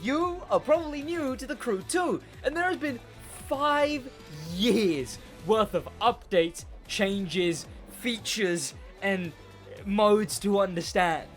you are probably new to the crew too, and there has been 5 years worth of updates, changes, features, and modes to understand,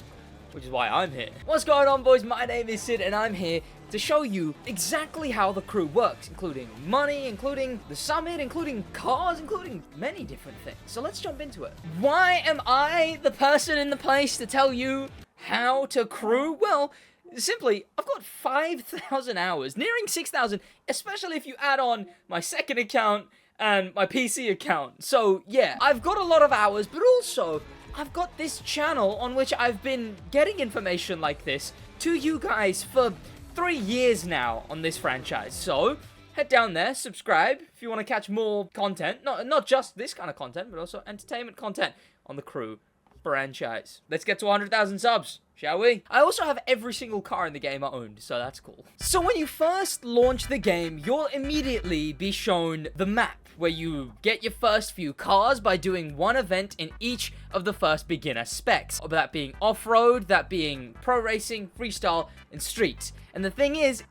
which is why I'm here. What's going on, boys? My name is Sid, and I'm here to show you exactly how the crew works, including money, including the summit, including cars, including many different things. So let's jump into it. Why am I the person in the place to tell you how to crew? Well, simply, I've got 5,000 hours, nearing 6,000, especially if you add on my second account and my PC account. So yeah, I've got a lot of hours, but also I've got this channel on which I've been getting information like this to you guys for 3 years now on this franchise. So head down there, subscribe if you want to catch more content. Not just this kind of content, but also entertainment content on the crew franchise. Let's get to 100,000 subs, shall we? I also have every single car in the game I owned, so that's cool. So when you first launch the game, you'll immediately be shown the map, where you get your first few cars by doing one event in each of the first beginner specs. That being off-road, that being pro racing, freestyle, and street. And the thing is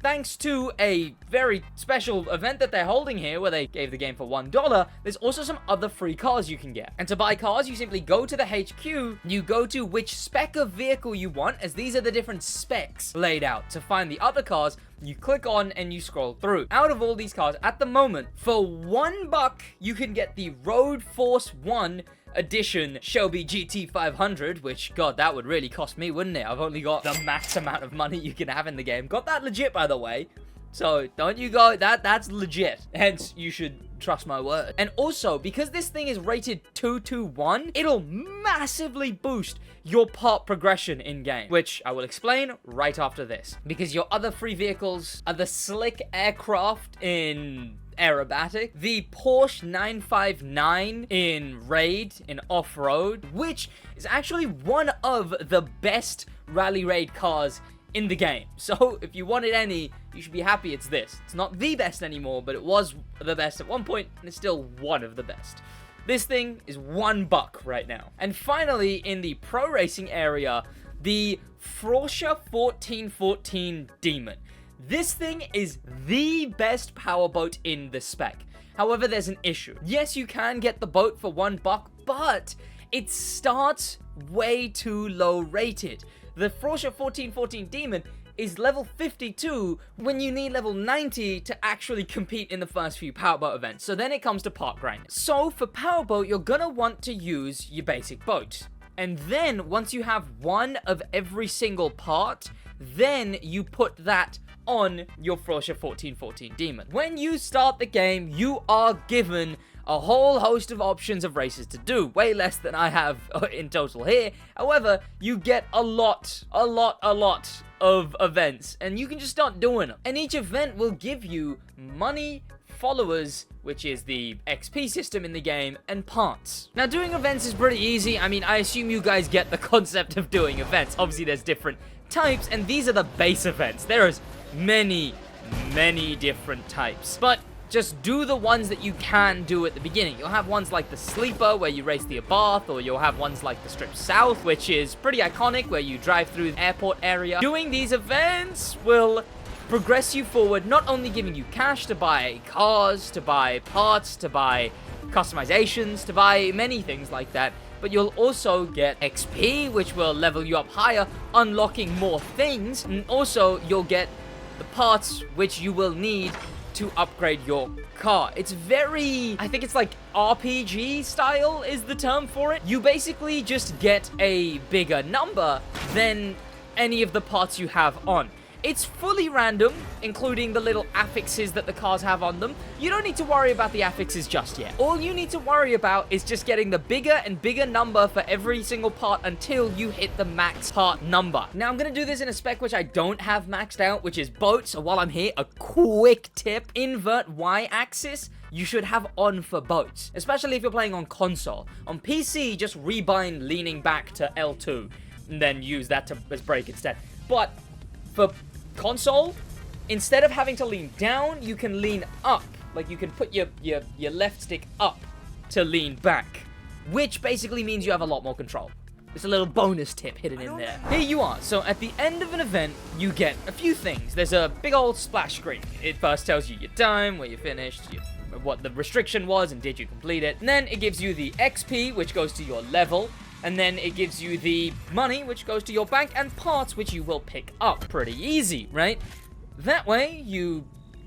thanks to a very special event that they're holding here, where they gave the game for $1, there's also some other free cars you can get. And to buy cars, you simply go to the HQ, you go to which spec of vehicle you want, as these are the different specs laid out. To find the other cars, you click on and you scroll through. Out of all these cars, at the moment, for $1, you can get the Road Force 1 edition Shelby GT500, which, god, that would really cost me, wouldn't it? I've only got the max amount of money you can have in the game. Got that legit, by the way. So don't you go, that's legit. Hence, you should trust my word. And also, because this thing is rated 221, it'll massively boost your part progression in game, which I will explain right after this. Because your other free vehicles are the Slick Aircraft in aerobatic, the Porsche 959 in raid, in off-road, which is actually one of the best rally raid cars in the game. So if you wanted any, you should be happy it's this. It's not the best anymore, but it was the best at one point, and it's still one of the best. This thing is $1 right now. And finally, in the pro racing area, the Forsberg 1414 Demon. This thing is the best powerboat in the spec. However, there's an issue. Yes, you can get the boat for $1, but it starts way too low rated. The Forsberg 1414 Demon is level 52 when you need level 90 to actually compete in the first few powerboat events. So then it comes to part grinding. So for powerboat, you're gonna want to use your basic boat. And then once you have one of every single part, then you put that on your Forsberg 1414 Demon. When you start the game, you are given a whole host of options of races to do, way less than I have in total here. However, you get a lot of events, and you can just start doing them. And each event will give you money, followers, which is the XP system in the game, and parts. Now, doing events is pretty easy. I mean, I assume you guys get the concept of doing events. Obviously, there's different types, and these are the base events. There's many different types, but just do the ones that you can do at the beginning. You'll have ones like the Sleeper, where you race the Abarth, or you'll have ones like the Strip South, which is pretty iconic, where you drive through the airport area. Doing these events will progress you forward, not only giving you cash to buy cars, to buy parts, to buy customizations, to buy many things like that, but you'll also get XP, which will level you up higher, unlocking more things, and also you'll get the parts which you will need to upgrade your car. It's very, I think it's like RPG style is the term for it. You basically just get a bigger number than any of the parts you have on. It's fully random, including the little affixes that the cars have on them. You don't need to worry about the affixes just yet. All you need to worry about is just getting the bigger and bigger number for every single part until you hit the max part number. Now, I'm going to do this in a spec which I don't have maxed out, which is boat. So while I'm here, a quick tip: invert Y-axis you should have on for boats, especially if you're playing on console. On PC, just rebind leaning back to L2 and then use that as brake instead. But for console, instead of having to lean down, you can lean up. Like, you can put your left stick up to lean back, which basically means you have a lot more control. There's a little bonus tip hidden in there. Here you are. So at the end of an event, you get a few things. There's a big old splash screen. It first tells you your time, where you finished, what the restriction was, and did you complete it. And then it gives you the XP, which goes to your level. And then it gives you the money, which goes to your bank, and parts, which you will pick up. Pretty easy, right? That way, you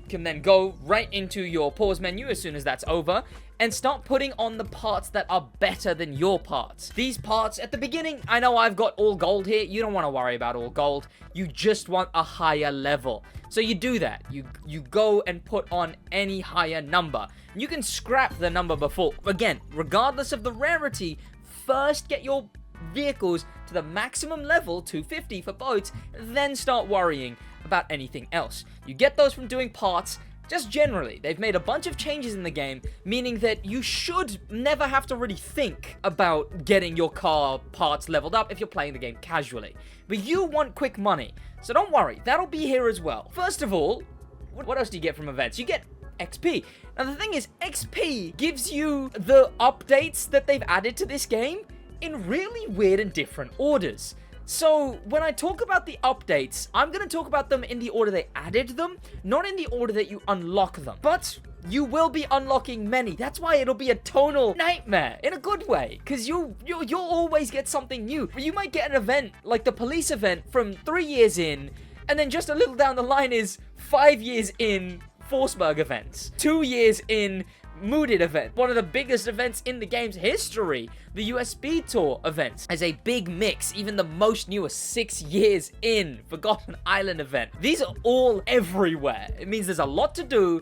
can then go right into your pause menu as soon as that's over and start putting on the parts that are better than your parts. These parts, at the beginning, I know I've got all gold here. You don't want to worry about all gold. You just want a higher level. So you do that. You go and put on any higher number. You can scrap the number before. Again, regardless of the rarity, first get your vehicles to the maximum level, 250 for boats, then start worrying about anything else. You get those from doing parts. Just generally, they've made a bunch of changes in the game, meaning that you should never have to really think about getting your car parts leveled up if you're playing the game casually. But you want quick money, so don't worry, that'll be here as well. First of all, what else do you get from events? You get XP. Now the thing is, XP gives you the updates that they've added to this game in really weird and different orders. So, when I talk about the updates, I'm going to talk about them in the order they added them, not in the order that you unlock them. But you will be unlocking many. That's why it'll be a tonal nightmare, in a good way, because you'll always get something new. You might get an event, like the police event, from 3 years in, and then just a little down the line is 5 years in Forsberg events, 2 years in Mooded event, one of the biggest events in the game's history. The US Speed Tour events as a big mix, even the most newest 6 years in Forgotten Island event. These are all everywhere. It means there's a lot to do,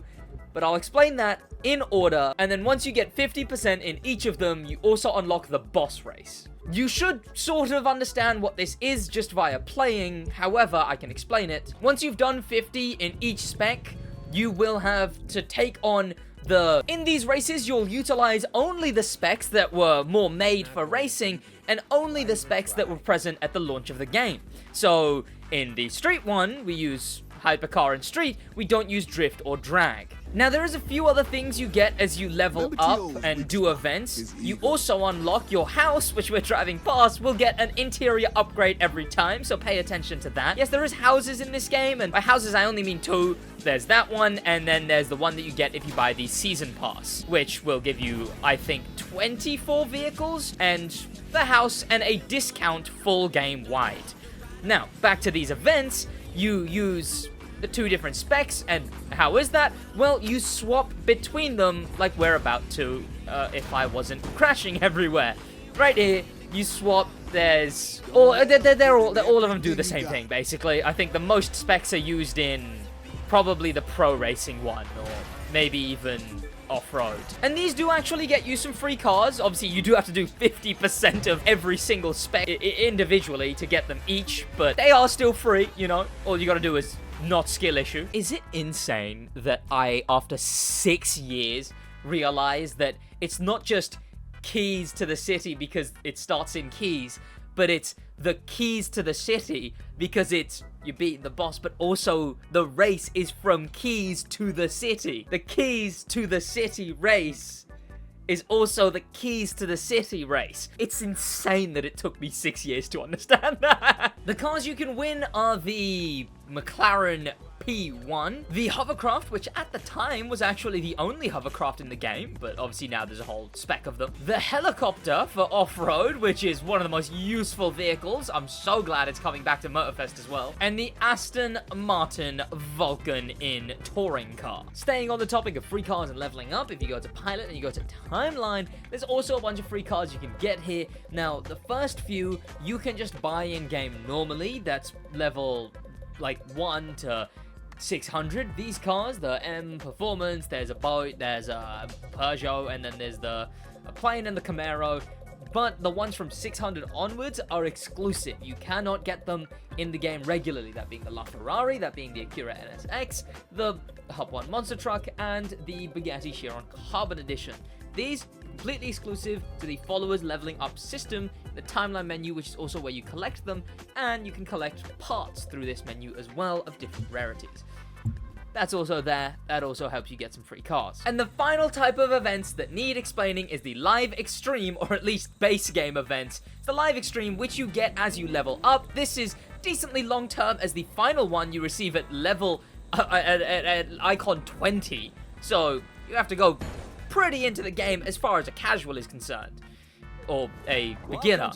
but I'll explain that in order. And then once you get 50% in each of them, you also unlock the boss race. You should sort of understand what this is just via playing. However, I can explain it. Once you've done 50 in each spec, you will have to take on in these races, you'll utilize only the specs that were more made for racing and only the specs that were present at the launch of the game. So, in the street one, we use hypercar and street, we don't use drift or drag. Now, there is a few other things you get as you level up and do events. You also unlock your house, which we're driving past, will get an interior upgrade every time, so pay attention to that. Yes, there is houses in this game, and by houses I only mean 2. There's that one, and then there's the one that you get if you buy the season pass, which will give you, I think, 24 vehicles, and the house, and a discount full game wide. Now, back to these events, you use the 2 different specs, and how is that? Well, you swap between them like we're about to, if I wasn't crashing everywhere. Right here, you swap, there's, all of them do the same thing, basically. I think the most specs are used in probably the pro racing one, or maybe even off-road. And these do actually get you some free cars. Obviously, you do have to do 50% of every single spec individually to get them each, but they are still free, you know? All you gotta do is not skill issue. Is it insane that I, after 6 years, realized that it's not just keys to the city because it starts in keys, but it's the keys to the city because it's you beat the boss, but also the race is from keys to the city. The keys to the city race is also the keys to the city race. It's insane that it took me 6 years to understand that. The cars you can win are the McLaren P1, the hovercraft, which at the time was actually the only hovercraft in the game, but obviously now there's a whole spec of them. The helicopter for off-road, which is one of the most useful vehicles. I'm so glad it's coming back to Motorfest as well. And the Aston Martin Vulcan in touring car. Staying on the topic of free cars and leveling up, if you go to Pilot and you go to Timeline, there's also a bunch of free cars you can get here. Now, the first few you can just buy in-game normally. That's level like 1 to 600. These cars, the M Performance, there's a boat, there's a Peugeot, and then there's a plane and the Camaro. But the ones from 600 onwards are exclusive. You cannot get them in the game regularly. That being the LaFerrari, that being the Acura NSX, the Hub 1 Monster Truck, and the Bugatti Chiron Carbon Edition. These completely exclusive to the followers leveling up system, the timeline menu, which is also where you collect them, and you can collect parts through this menu as well of different rarities. that's also there. That also helps you get some free cars. And the final type of events that need explaining is the live extreme, or at least base game events. It's the live extreme, which you get as you level up. This is decently long term, as the final one you receive at level at icon 20. So you have to go pretty into the game as far as a casual is concerned, or a beginner.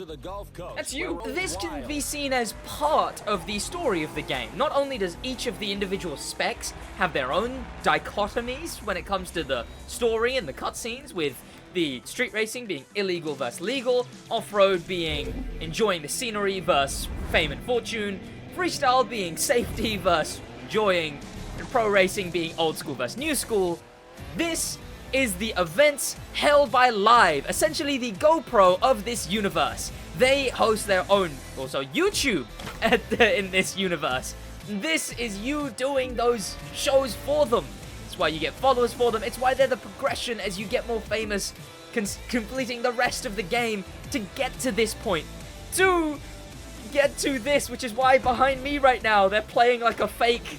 That's you. This can be seen as part of the story of the game. Not only does each of the individual specs have their own dichotomies when it comes to the story and the cutscenes, with the street racing being illegal versus legal, off-road being enjoying the scenery versus fame and fortune, freestyle being safety versus enjoying, and pro racing being old school versus new school. This is the events held by Live, essentially the GoPro of this universe. They host their own, also YouTube, in this universe. This is you doing those shows for them. It's why you get followers for them. It's why they're the progression as you get more famous, completing the rest of the game to get to this point. To get to this, which is why behind me right now, they're playing like a fake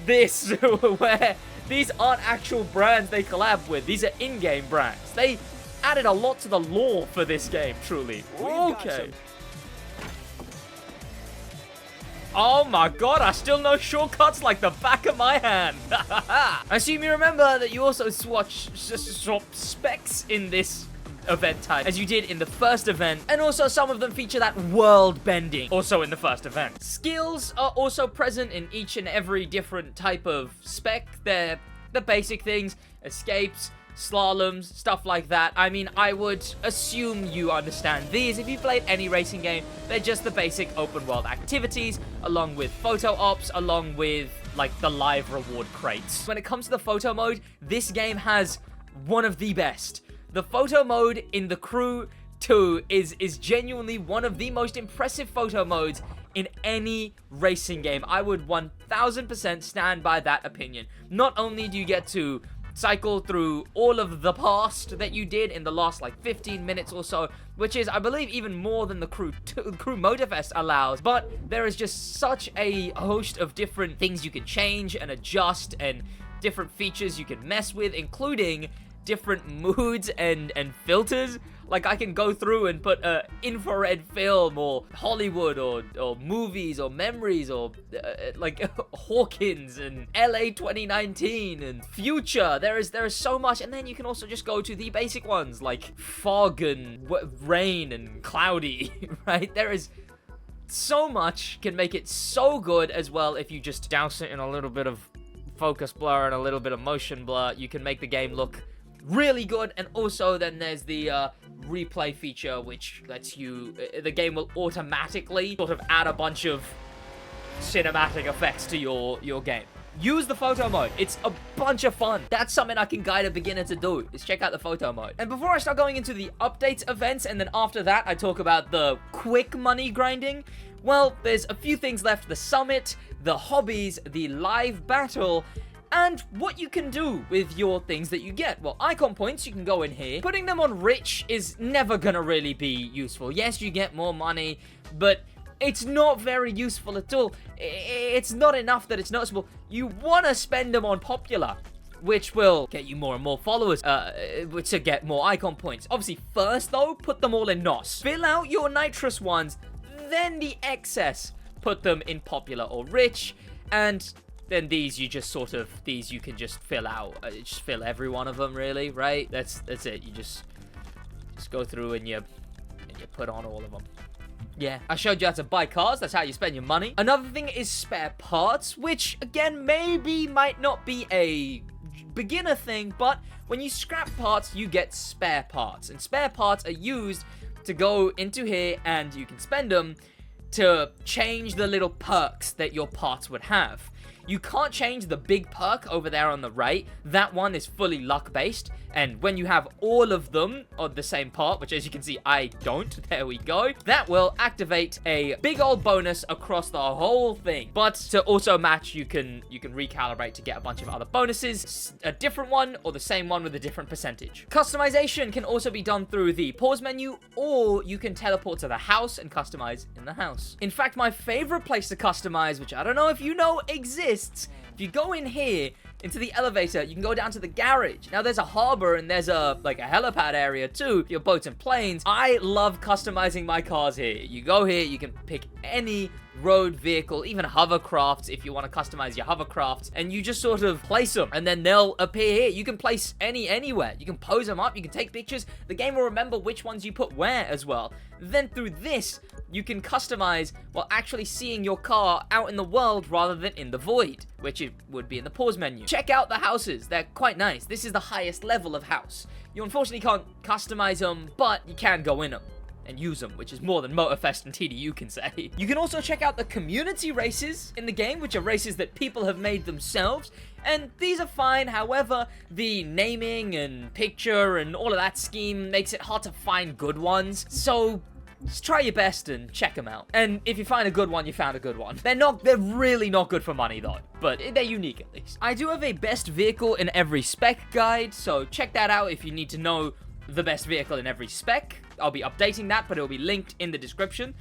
this, where these aren't actual brands they collab with. These are in-game brands. They added a lot to the lore for this game, truly. Okay. Oh my god, I still know shortcuts like the back of my hand. I assume you remember that you also swap specs in this event type, as you did in the first event, and also some of them feature that world bending, also in the first event. Skills are also present in each and every different type of spec. They're the basic things, escapes, slaloms, stuff like that. I mean, I would assume you understand these. If you played any racing game, they're just the basic open world activities, along with photo ops, along with like the live reward crates. When it comes to the photo mode, this game has one of the best. The photo mode in The Crew 2 is genuinely one of the most impressive photo modes in any racing game. I would 1000% stand by that opinion. Not only do you get to cycle through all of the past that you did in the last like 15 minutes or so, which is, I believe, even more than the Crew Motorfest allows, but there is just such a host of different things you can change and adjust, and different features you can mess with, including different moods and filters. Like, I can go through and put infrared film, or Hollywood, or movies, or memories, or like Hawkins and LA 2019 and future. There is so much. And then you can also just go to the basic ones like fog and rain and cloudy, right? There is so much, can make it so good as well. If you just douse it in a little bit of focus blur and a little bit of motion blur, you can make the game look really good. And also then there's the replay feature, which lets you, the game will automatically sort of add a bunch of cinematic effects to your game. Use the photo mode. It's a bunch of fun. That's something I can guide a beginner to do, is check out the photo mode. And before I start going into the updates events, and then after that I talk about the quick money grinding, well, there's a few things left. The summit, the hobbies, the live battle, and what you can do with your things that you get. Well, icon points, you can go in here. Putting them on rich is never gonna really be useful. Yes, you get more money, but it's not very useful at all. It's not enough that it's noticeable. You want to spend them on popular, which will get you more and more followers, to get more icon points. Obviously, first though, put them all in NOS. Fill out your nitrous ones, then the excess, put them in popular or rich, and then these you just sort of, these you can just fill out. Just fill every one of them, really, right? That's it. You just go through and you put on all of them. Yeah, I showed you how to buy cars. That's how you spend your money. Another thing is spare parts, which again maybe might not be a beginner thing, but when you scrap parts, you get spare parts, and spare parts are used to go into here, and you can spend them to change the little perks that your parts would have. You can't change the big perk over there on the right. That one is fully luck-based, and when you have all of them on the same part, which as you can see, I don't, there we go, that will activate a big old bonus across the whole thing. But to also match, you can recalibrate to get a bunch of other bonuses, a different one or the same one with a different percentage. Customization can also be done through the pause menu, or you can teleport to the house and customize in the house. In fact, my favorite place to customize, which I don't know if you know exists, If you go in here, into the elevator, you can go down to the garage. Now, there's a harbor and there's a helipad area too, for your boats and planes. I love customizing my cars here. You go here, you can pick any road vehicle, even hovercrafts if you want to customize your hovercrafts, and you just sort of place them, and then they'll appear here. You can place anywhere. You can pose them up, you can take pictures. The game will remember which ones you put where as well. Then through this, you can customize while actually seeing your car out in the world rather than in the void, which it would be in the pause menu. Check out the houses. They're quite nice. This is the highest level of house. You unfortunately can't customize them, but you can go in them and use them, which is more than Motorfest and TDU can say. You can also check out the community races in the game, which are races that people have made themselves, and these are fine. However, the naming and picture and all of that scheme makes it hard to find good ones, so just try your best and check them out. And if you find a good one, you found a good one. They're really not good for money though, but they're unique at least. I do have a best vehicle in every spec guide, so check that out if you need to know the best vehicle in every spec. I'll be updating that, but it'll be linked in the description.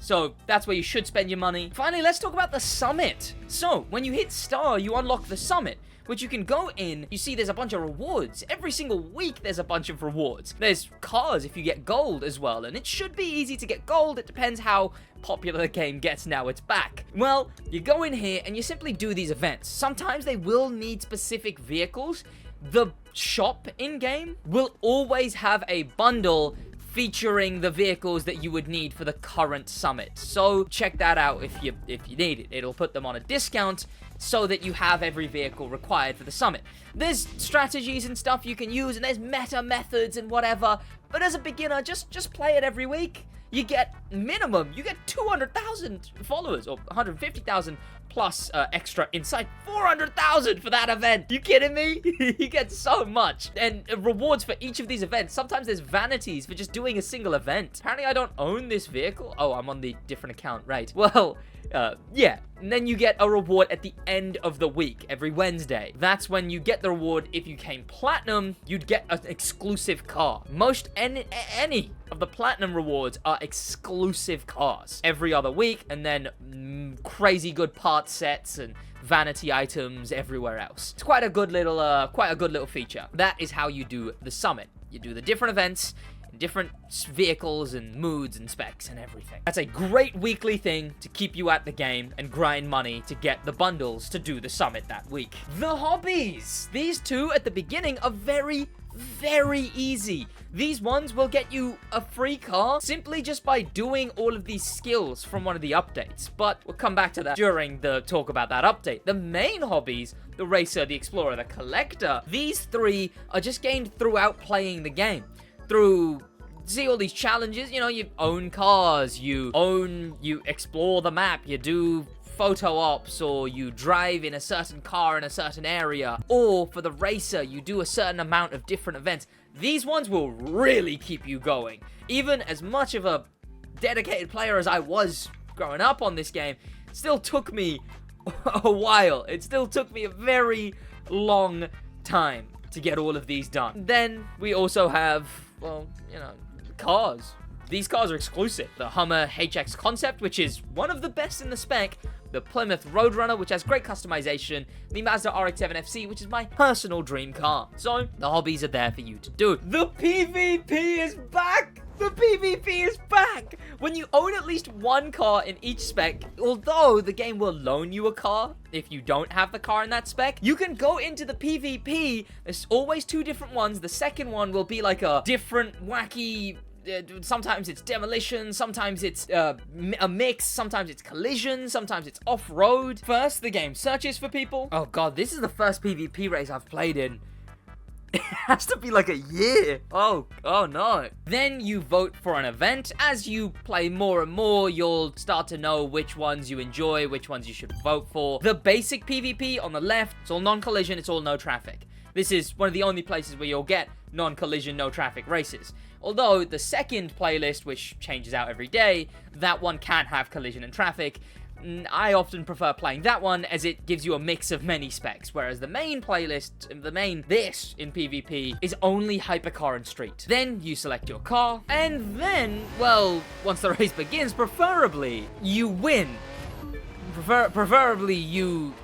So that's where you should spend your money. Finally, let's talk about the summit. So when you hit star, you unlock the summit, which you can go in. You see there's a bunch of rewards. Every single week there's a bunch of rewards. There's cars if you get gold as well, and it should be easy to get gold. It depends how popular the game gets now it's back. Well, you go in here and you simply do these events. Sometimes they will need specific vehicles. The shop in-game will always have a bundle featuring the vehicles that you would need for the current summit. So check that out if you need it. It'll put them on a discount so that you have every vehicle required for the summit. There's strategies and stuff you can use, and there's meta methods and whatever, but as a beginner, just play it every week. You get minimum, you get 200,000 followers, or 150,000 plus extra inside, 400,000 for that event. You kidding me? You get so much. And rewards for each of these events. Sometimes there's vanities for just doing a single event. Apparently I don't own this vehicle. Oh, I'm on the different account, right. Well, yeah. And then you get a reward at the end of the week, every Wednesday. That's when you get the reward. If you came platinum, you'd get an exclusive car. Most any of the platinum rewards are exclusive cars every other week, and then crazy good part sets and vanity items everywhere else. It's quite a good little feature. That is how you do the summit. You do the different events, different vehicles and moods and specs and everything. That's a great weekly thing to keep you at the game and grind money to get the bundles to do the summit that week. The hobbies. These two at the beginning are very easy. These ones will get you a free car simply just by doing all of these skills from one of the updates, but we'll come back to that during the talk about that update. The main hobbies, the racer, the explorer, the collector, these three are just gained throughout playing the game. Through see all these challenges, you know, you own cars, you explore the map, you do photo ops, or you drive in a certain car in a certain area, or for the racer, you do a certain amount of different events. These ones will really keep you going. Even as much of a dedicated player as I was growing up on this game, it still took me a while. It still took me a very long time to get all of these done. Then we also have, well, you know, cars. These cars are exclusive. The Hummer HX Concept, which is one of the best in the spec. The Plymouth Roadrunner, which has great customization. The Mazda RX-7 FC, which is my personal dream car. So, the hobbies are there for you to do. The PvP is back! The PvP is back! When you own at least one car in each spec, although the game will loan you a car if you don't have the car in that spec, you can go into the PvP. There's always two different ones. The second one will be like a different wacky... sometimes it's demolition, sometimes it's a mix, sometimes it's collision, sometimes it's off-road. First, the game searches for people. Oh god, this is the first PvP race I've played in. It has to be like a year. Oh no. Then you vote for an event. As you play more and more, you'll start to know which ones you enjoy, which ones you should vote for. The basic PvP on the left, it's all non-collision, it's all no traffic. This is one of the only places where you'll get non-collision, no traffic races. Although the second playlist, which changes out every day, that one can have collision and traffic. I often prefer playing that one as it gives you a mix of many specs, whereas the main playlist, this in PvP, is only hypercar and street. Then you select your car, and then, well, once the race begins, preferably, you win. Preferably, you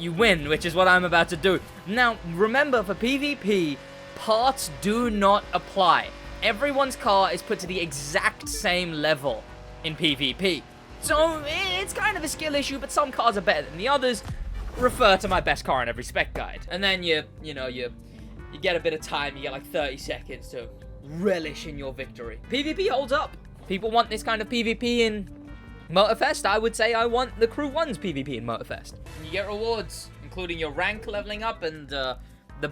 you win, which is what I'm about to do. Now, remember, for PvP, parts do not apply. Everyone's car is put to the exact same level in PvP. So, it's kind of a skill issue, but some cars are better than the others. Refer to my best car in every spec guide. And then you get a bit of time, you get like 30 seconds to relish in your victory. PvP holds up. People want this kind of PvP in Motorfest. I would say I want the Crew 1's PvP in Motorfest. You get rewards, including your rank leveling up and the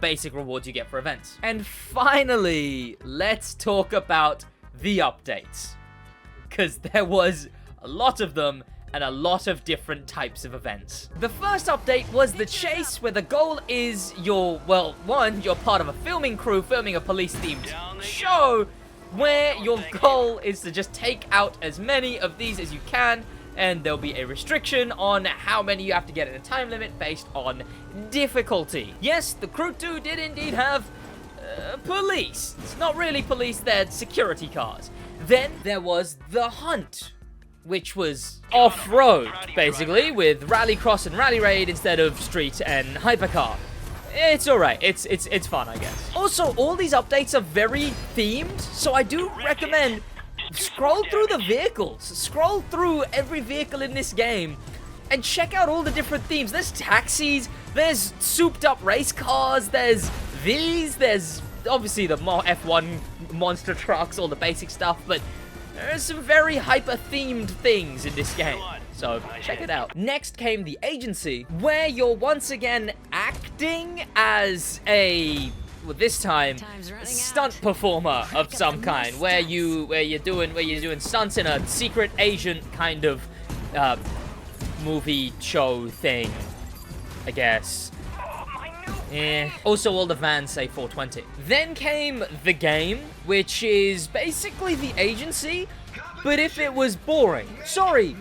basic rewards you get for events. And finally, let's talk about the updates. Because there was a lot of them and a lot of different types of events. The first update was the chase, where the goal is you're part of a filming crew, filming a police-themed show, where your goal is to just take out as many of these as you can, and there'll be a restriction on how many you have to get in a time limit based on difficulty. Yes, the Crew 2 did indeed have police. It's not really police, they're security cars. Then there was the hunt, which was off-road, basically, with Rallycross and Rally Raid instead of street and hypercar. It's alright, it's fun, I guess. Also, all these updates are very themed, so I do recommend scroll through the vehicles. Scroll through every vehicle in this game and check out all the different themes. There's taxis, there's souped-up race cars, there's these, there's obviously the F1 monster trucks, all the basic stuff, but there's some very hyper-themed things in this game, so check it out. Next came the agency, where you're once again acting as a, well, this time, stunt performer of some kind, where you're doing stunts in a secret agent kind of movie show thing, I guess. Also, all the vans say 420. Then came the game, which is basically the agency, but if it was boring. Sorry,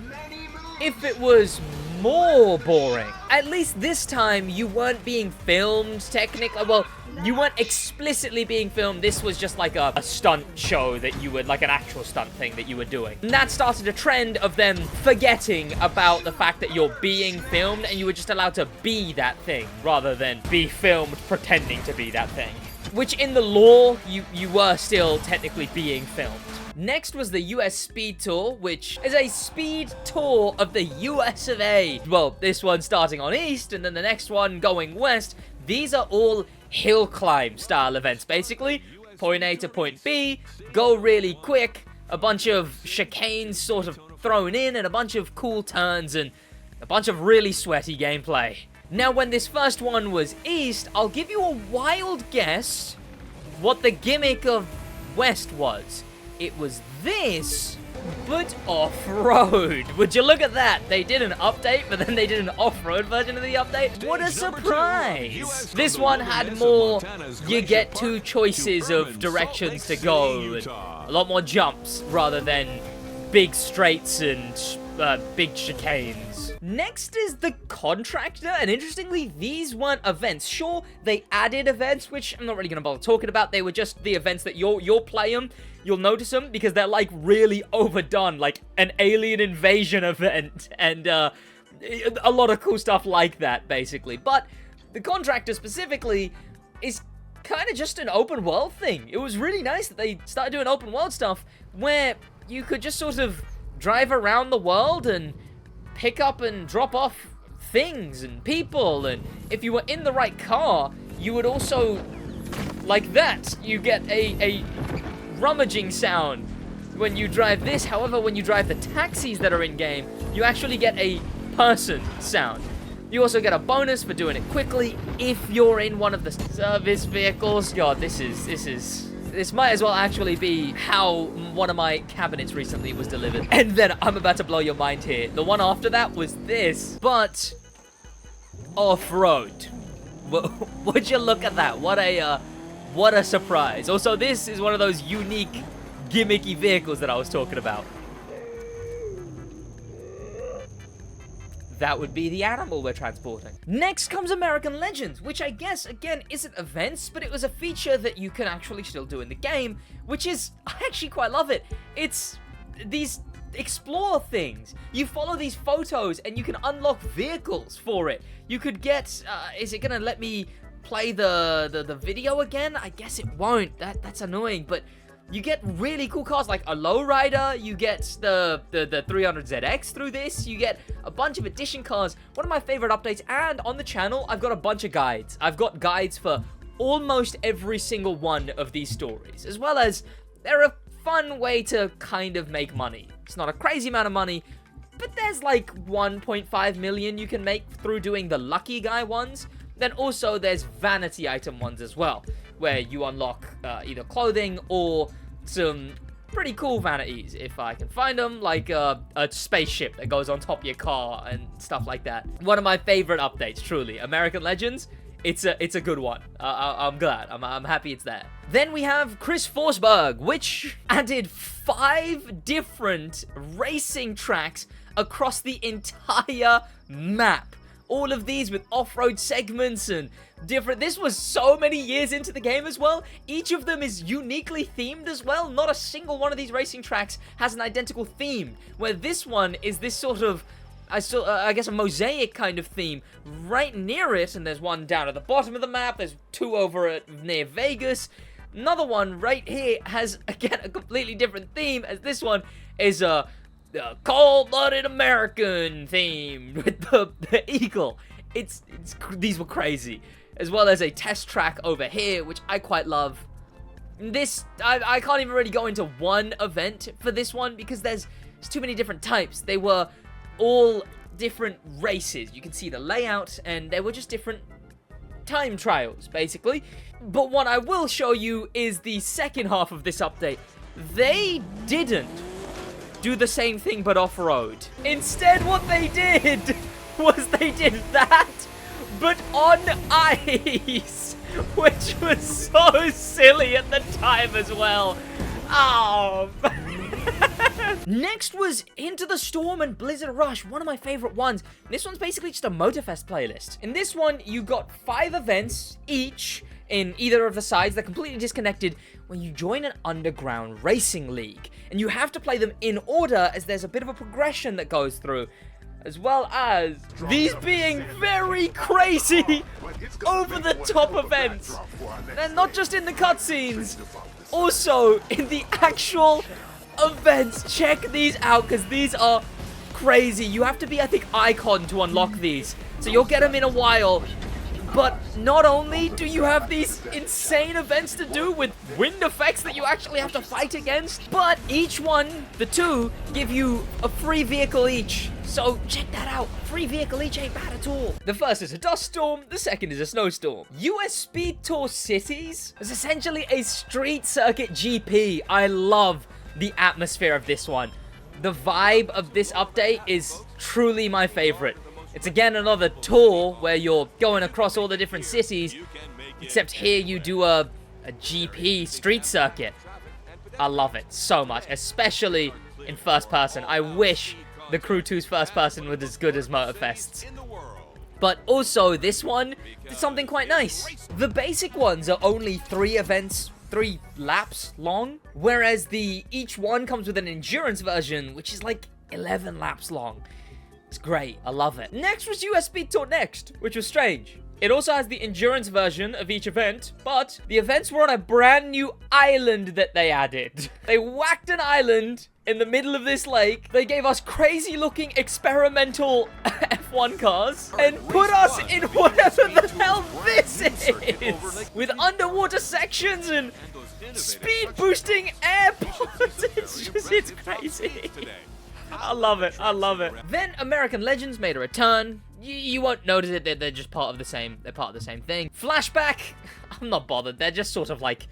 if it was more boring. At least this time, you weren't being filmed, technically. Well, you weren't explicitly being filmed. This was just like a stunt show that you would, like an actual stunt thing that you were doing. And that started a trend of them forgetting about the fact that you're being filmed and you were just allowed to be that thing rather than be filmed pretending to be that thing. Which in the law, you were still technically being filmed. Next was the US Speed Tour, which is a speed tour of the US of A. Well, this one starting on East and then the next one going West. These are all hill climb style events, basically. Point A to point B, go really quick, a bunch of chicanes sort of thrown in, and a bunch of cool turns, and a bunch of really sweaty gameplay. Now, when this first one was East, I'll give you a wild guess what the gimmick of West was. It was this, but off-road. Would you look at that? They did an update, but then they did an off-road version of the update. What a surprise! This one had more, you get two choices of directions to go, and a lot more jumps rather than big straights and big chicanes. Next is the Contractor, and interestingly, these weren't events. Sure, they added events, which I'm not really going to bother talking about. They were just the events that you'll play them. You'll notice them because they're like really overdone, like an alien invasion event and a lot of cool stuff like that, basically. But the Contractor specifically is kind of just an open world thing. It was really nice that they started doing open world stuff where you could just sort of drive around the world and pick up and drop off things and people, and if you were in the right car, you would also, like that, you get a rummaging sound when you drive this. However, when you drive the taxis that are in-game, you actually get a person sound. You also get a bonus for doing it quickly if you're in one of the service vehicles. God, this might as well actually be how one of my cabinets recently was delivered. And then I'm about to blow your mind here. The one after that was this, but off-road. Would you look at that? What a surprise. Also, this is one of those unique, gimmicky vehicles that I was talking about. That would be the animal we're transporting. Next comes American Legends, which I guess, again, isn't events, but it was a feature that you can actually still do in the game, which is, I actually quite love it. It's explore things. You follow these photos and you can unlock vehicles for it. You could get, is it gonna let me play the video again? I guess it won't. That's annoying, but you get really cool cars like a lowrider. You get the 300ZX through this. You get a bunch of edition cars. One of my favorite updates, and on the channel, I've got a bunch of guides. I've got guides for almost every single one of these stories, as well as they're a fun way to kind of make money. It's not a crazy amount of money, but there's like 1.5 million you can make through doing the lucky guy ones. Then also there's vanity item ones as well, where you unlock either clothing or some pretty cool vanities, if I can find them, like a spaceship that goes on top of your car and stuff like that. One of my favorite updates, truly. American Legends, it's a good one. I'm glad. I'm happy it's there. Then we have Chris Forsberg, which added 5 different racing tracks across the entire map. All of these with off-road segments and different. This was so many years into the game as well. Each of them is uniquely themed as well. Not a single one of these racing tracks has an identical theme, where this one is this sort of, I guess, a mosaic kind of theme right near it. And there's one down at the bottom of the map. There's 2 over near Vegas. Another one right here has, again, a completely different theme, as this one is a cold-blooded American theme with the eagle. These were crazy. As well as a test track over here, which I quite love. This, I can't even really go into one event for this one because there's too many different types. They were all different races. You can see the layout, and they were just different time trials, basically. But what I will show you is the second half of this update. They didn't do the same thing but off-road. Instead, what they did was they did that, but on ice, which was so silly at the time as well. Oh. Next was Into the Storm and Blizzard Rush, one of my favorite ones. This one's basically just a Motorfest playlist. In this one, you got 5 events each in either of the sides. They're completely disconnected, where you join an underground racing league. And you have to play them in order, as there's a bit of a progression that goes through. As well as these being very crazy, over-the-top events. And not just in the cutscenes, also in the actual events. Check these out, because these are crazy. You have to be, I think, Icon to unlock these. So you'll get them in a while. But not only do you have these insane events to do with wind effects that you actually have to fight against, but each one, the 2, give you a free vehicle each. So check that out. Free vehicle each ain't bad at all. The first is a dust storm. The second is a snowstorm. US Speed Tour Cities is essentially a street circuit GP. I love the atmosphere of this one. The vibe of this update is truly my favorite. It's again another tour where you're going across all the different cities, except here you do a GP street circuit. I love it so much, especially in first person. I wish the Crew 2's first person was as good as Motorfest's. But also, this one did something quite nice. The basic ones are only 3 events, 3 laps long, whereas each one comes with an endurance version, which is like 11 laps long. It's great. I love it. Next was US Speed Tour Next, which was strange. It also has the endurance version of each event, but the events were on a brand new island that they added. They whacked an island in the middle of this lake. They gave us crazy looking experimental F1 cars and put us in whatever the hell this is. With underwater sections and speed boosting airports. It's crazy. I love it. I love it. Then American Legends made a return. You won't notice it. They're just part of the same. They're part of the same thing. Flashback. I'm not bothered. They're just sort of like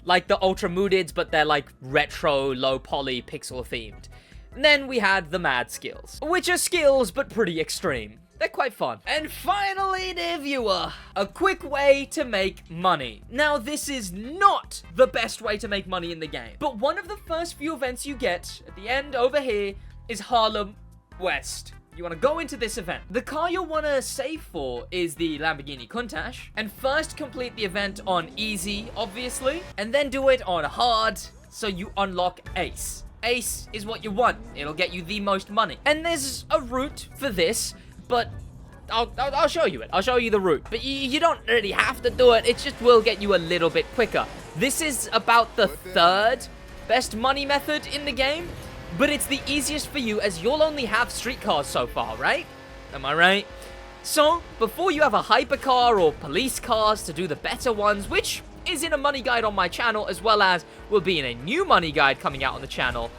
the Ultra Moodids, but they're like retro, low poly, pixel themed. And then we had the Mad Skills, which are skills but pretty extreme. They're quite fun. And finally, dear viewer, a quick way to make money. Now, this is not the best way to make money in the game, but one of the first few events you get at the end over here is Harlem West. You want to go into this event. The car you'll want to save for is the Lamborghini Countach, and first complete the event on easy, obviously, and then do it on hard, so you unlock Ace. Ace is what you want. It'll get you the most money. And there's a route for this, but I'll show you it. I'll show you the route. But you don't really have to do it. It just will get you a little bit quicker. This is about the third best money method in the game, but it's the easiest for you as you'll only have streetcars so far, right? Am I right? So, before you have a hypercar or police cars to do the better ones, which is in a money guide on my channel, as well as will be in a new money guide coming out on the channel.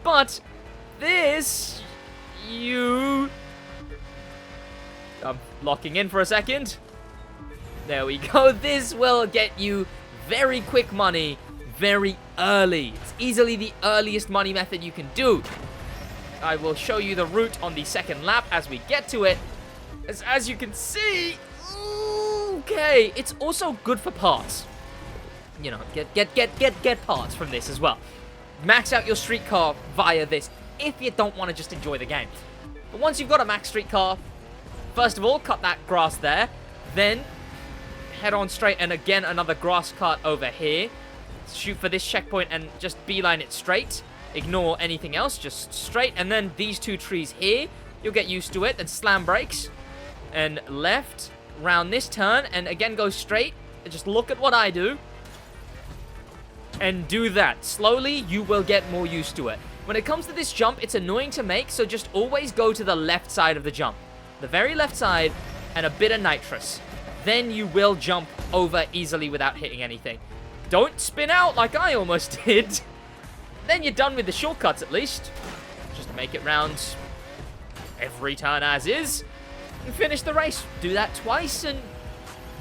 But this, I'm locking in for a second. There we go. This will get you very quick money very early. It's easily the earliest money method you can do. I will show you the route on the second lap as we get to it. As you can see, okay, it's also good for parts. You know, get parts from this as well. Max out your streetcar via this if you don't want to just enjoy the game. But once you've got a max streetcar, first of all, cut that grass there. Then head on straight, and again, another grass cut over here. Shoot for this checkpoint and just beeline it straight. Ignore anything else, just straight. And then these two trees here, you'll get used to it. And slam brakes. And left, round this turn, and again go straight. And just look at what I do. And do that. Slowly, you will get more used to it. When it comes to this jump, it's annoying to make, so just always go to the left side of the jump. The very left side, and a bit of nitrous. Then you will jump over easily without hitting anything. Don't spin out like I almost did. Then you're done with the shortcuts at least. Just make it round every turn as is. And finish the race. Do that twice and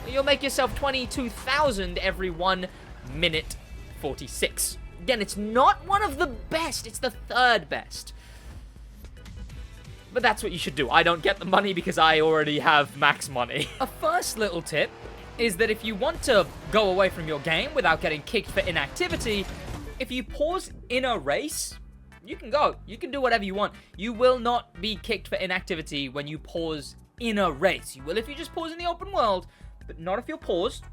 you'll make yourself 22,000 every 1 minute 46. Again, it's not one of the best. It's the third best. But that's what you should do. I don't get the money because I already have max money. A first little tip is that if you want to go away from your game without getting kicked for inactivity, if you pause in a race, you can go. You can do whatever you want. You will not be kicked for inactivity when you pause in a race. You will if you just pause in the open world, but not if you're paused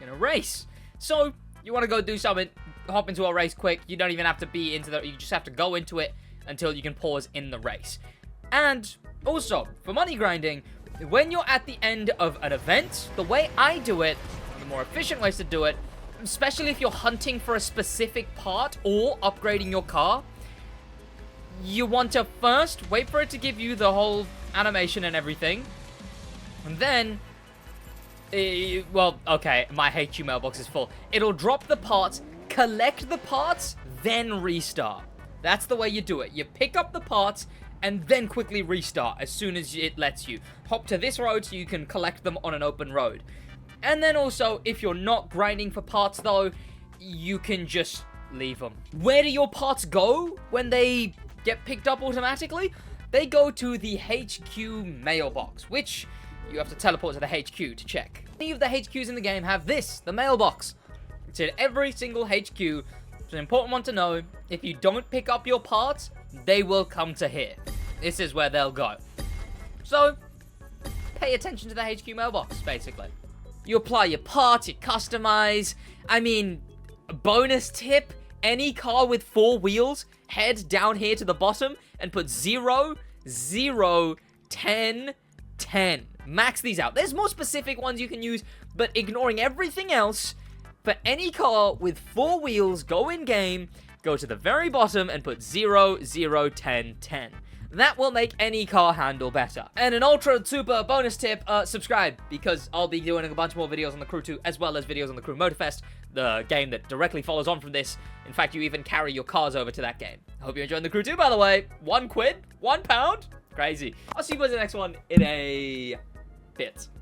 in a race. So, you want to go do something, hop into a race quick. You don't even have to be into you just have to go into it until you can pause in the race. And also, for money grinding, when you're at the end of an event, the way I do it, the more efficient ways to do it, especially if you're hunting for a specific part or upgrading your car, you want to first wait for it to give you the whole animation and everything. And then, well, okay, my HQ mailbox is full. It'll drop the parts, collect the parts, then restart. That's the way you do it. You pick up the parts and then quickly restart as soon as it lets you. Hop to this road so you can collect them on an open road. And then also, if you're not grinding for parts though, you can just leave them. Where do your parts go when they get picked up automatically? They go to the HQ mailbox, which you have to teleport to the HQ to check. Many of the HQs in the game have this, the mailbox. It's in every single HQ. It's an important one to know. If you don't pick up your parts, they will come to here. This is where they'll go. So, pay attention to the HQ mailbox, basically. You apply your parts, you customize. I mean, bonus tip, any car with 4 wheels, head down here to the bottom and put 0, 0, 10, 10. Max these out. There's more specific ones you can use, but ignoring everything else, for any car with 4 wheels, go in game, go to the very bottom and put 0, 0, 10, 10. That will make any car handle better. And an ultra super bonus tip, subscribe, because I'll be doing a bunch more videos on the Crew 2, as well as videos on the Crew Motorfest, the game that directly follows on from this. In fact, you even carry your cars over to that game. I hope you're enjoying the Crew 2, by the way. £1, £1? Crazy. I'll see you guys in the next one in a bit.